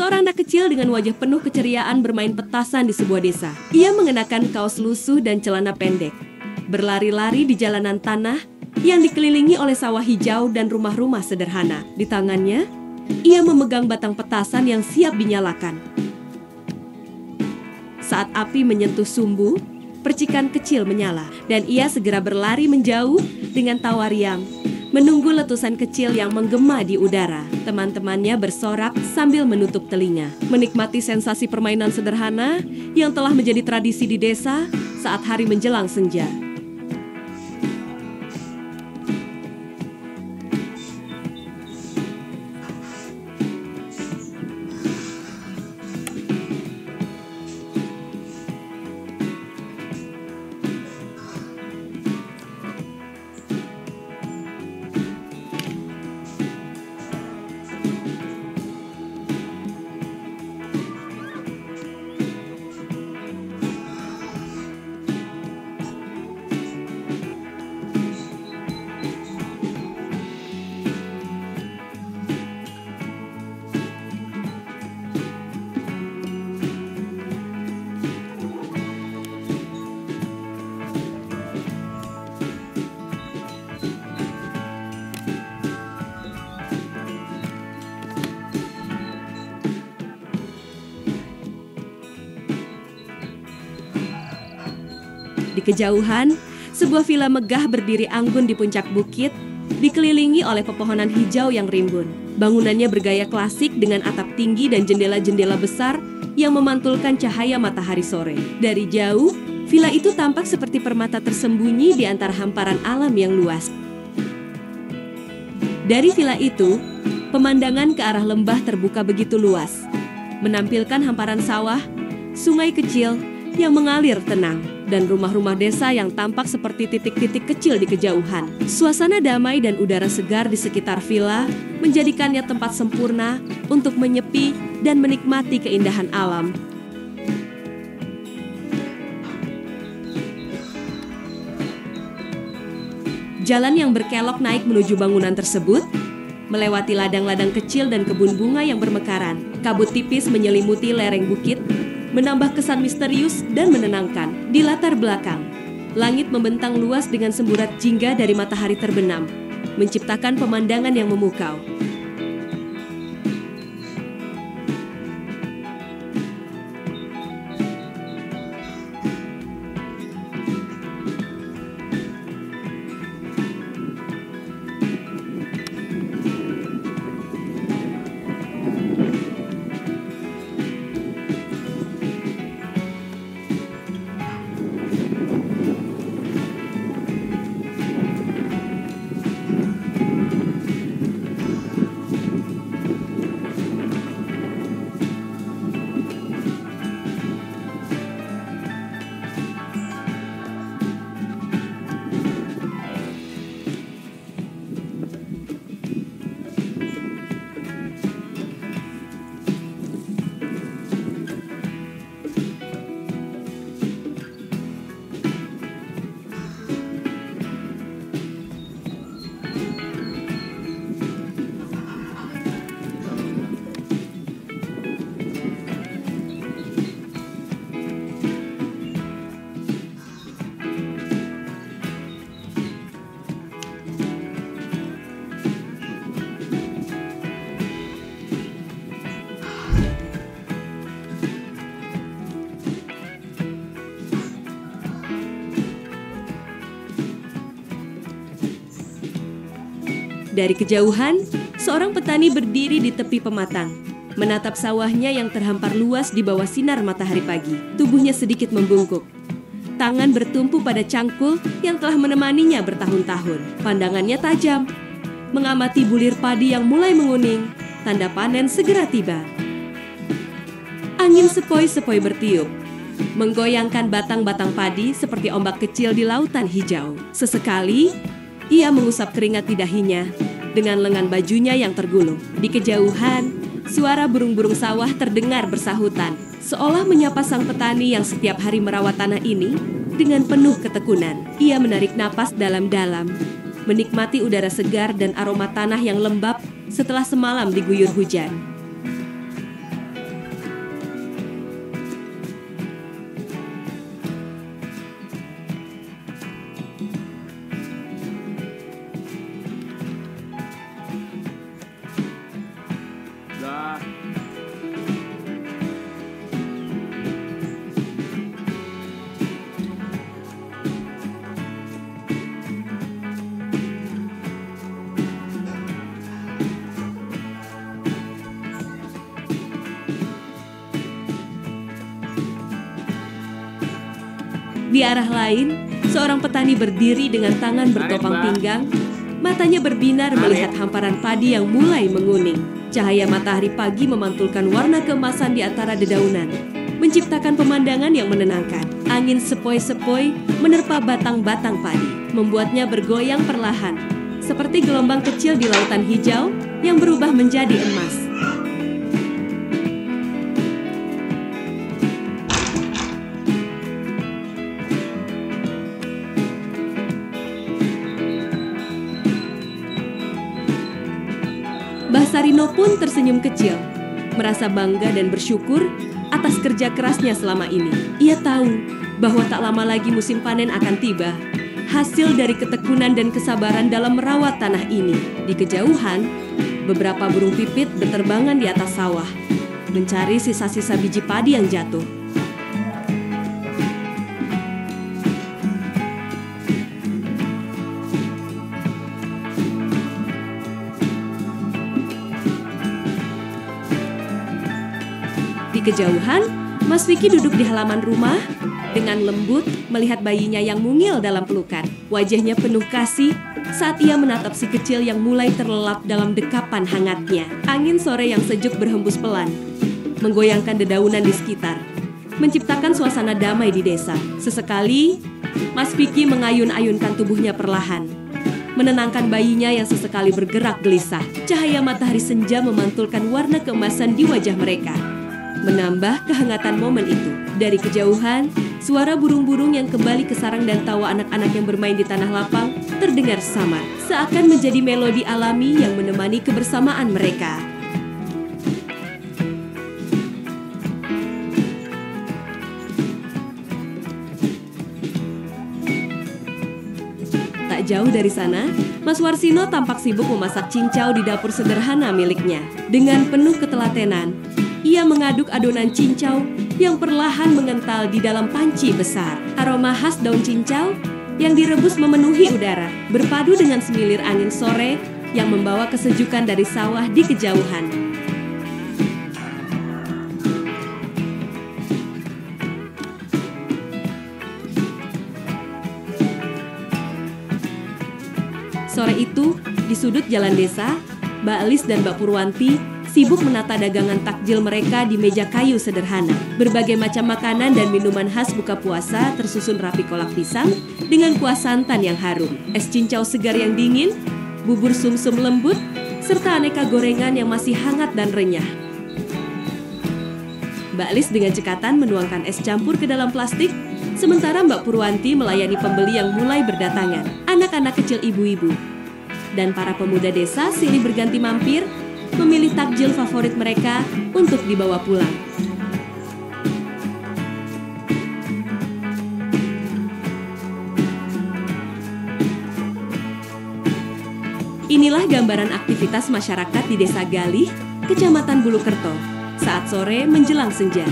Seorang anak kecil dengan wajah penuh keceriaan bermain petasan di sebuah desa. Ia mengenakan kaos lusuh dan celana pendek, berlari-lari di jalanan tanah yang dikelilingi oleh sawah hijau dan rumah-rumah sederhana. Di tangannya, ia memegang batang petasan yang siap dinyalakan. Saat api menyentuh sumbu, percikan kecil menyala, dan ia segera berlari menjauh dengan tawa riang, menunggu letusan kecil yang menggema di udara. Teman-temannya bersorak sambil menutup telinga, menikmati sensasi permainan sederhana yang telah menjadi tradisi di desa saat hari menjelang senja. Di kejauhan, sebuah villa megah berdiri anggun di puncak bukit, dikelilingi oleh pepohonan hijau yang rimbun. Bangunannya bergaya klasik dengan atap tinggi dan jendela-jendela besar yang memantulkan cahaya matahari sore. Dari jauh, villa itu tampak seperti permata tersembunyi di antara hamparan alam yang luas. Dari villa itu, pemandangan ke arah lembah terbuka begitu luas, menampilkan hamparan sawah, sungai kecil yang mengalir tenang, dan rumah-rumah desa yang tampak seperti titik-titik kecil di kejauhan. Suasana damai dan udara segar di sekitar villa menjadikannya tempat sempurna untuk menyepi dan menikmati keindahan alam. Jalan yang berkelok naik menuju bangunan tersebut, melewati ladang-ladang kecil dan kebun bunga yang bermekaran. Kabut tipis menyelimuti lereng bukit, menambah kesan misterius dan menenangkan. Di latar belakang, langit membentang luas dengan semburat jingga dari matahari terbenam, menciptakan pemandangan yang memukau. Dari kejauhan, seorang petani berdiri di tepi pematang, menatap sawahnya yang terhampar luas di bawah sinar matahari pagi. Tubuhnya sedikit membungkuk. Tangan bertumpu pada cangkul yang telah menemaninya bertahun-tahun. Pandangannya tajam, mengamati bulir padi yang mulai menguning, tanda panen segera tiba. Angin sepoi-sepoi bertiup, menggoyangkan batang-batang padi seperti ombak kecil di lautan hijau. Sesekali, ia mengusap keringat di dahinya dengan lengan bajunya yang tergulung. Di kejauhan, suara burung-burung sawah terdengar bersahutan, seolah menyapa sang petani yang setiap hari merawat tanah ini dengan penuh ketekunan. Ia menarik napas dalam-dalam, menikmati udara segar dan aroma tanah yang lembab setelah semalam diguyur hujan. Di arah lain, seorang petani berdiri dengan tangan bertopang pinggang. Matanya berbinar melihat hamparan padi yang mulai menguning. Cahaya matahari pagi memantulkan warna keemasan di antara dedaunan, menciptakan pemandangan yang menenangkan. Angin sepoi-sepoi menerpa batang-batang padi, membuatnya bergoyang perlahan, seperti gelombang kecil di lautan hijau yang berubah menjadi emas. Mbah Sarino pun tersenyum kecil, merasa bangga dan bersyukur atas kerja kerasnya selama ini. Ia tahu bahwa tak lama lagi musim panen akan tiba, hasil dari ketekunan dan kesabaran dalam merawat tanah ini. Di kejauhan, beberapa burung pipit berterbangan di atas sawah, mencari sisa-sisa biji padi yang jatuh. Di kejauhan, Mas Vicky duduk di halaman rumah dengan lembut melihat bayinya yang mungil dalam pelukan. Wajahnya penuh kasih saat ia menatap si kecil yang mulai terlelap dalam dekapan hangatnya. Angin sore yang sejuk berhembus pelan, menggoyangkan dedaunan di sekitar, menciptakan suasana damai di desa. Sesekali, Mas Vicky mengayun-ayunkan tubuhnya perlahan, menenangkan bayinya yang sesekali bergerak gelisah. Cahaya matahari senja memantulkan warna keemasan di wajah mereka, menambah kehangatan momen itu. Dari kejauhan, suara burung-burung yang kembali ke sarang dan tawa anak-anak yang bermain di tanah lapang terdengar samar, seakan menjadi melodi alami yang menemani kebersamaan mereka. Tak jauh dari sana, Mas Warsino tampak sibuk memasak cincau di dapur sederhana miliknya. Dengan penuh ketelatenan, ia mengaduk adonan cincau yang perlahan mengental di dalam panci besar. Aroma khas daun cincau yang direbus memenuhi udara, berpadu dengan semilir angin sore yang membawa kesejukan dari sawah di kejauhan. Sore itu, di sudut jalan desa, Mbak Alis dan Mbak Purwanti sibuk menata dagangan takjil mereka di meja kayu sederhana. Berbagai macam makanan dan minuman khas buka puasa tersusun rapi kolak pisang dengan kuah santan yang harum, es cincau segar yang dingin, bubur sumsum lembut, serta aneka gorengan yang masih hangat dan renyah. Mbak Alis dengan cekatan menuangkan es campur ke dalam plastik, sementara Mbak Purwanti melayani pembeli yang mulai berdatangan, anak-anak kecil ibu-ibu. Dan para pemuda desa silih berganti mampir, memilih takjil favorit mereka untuk dibawa pulang. Inilah gambaran aktivitas masyarakat di Desa Galih, Kecamatan Bulukerto, saat sore menjelang senja.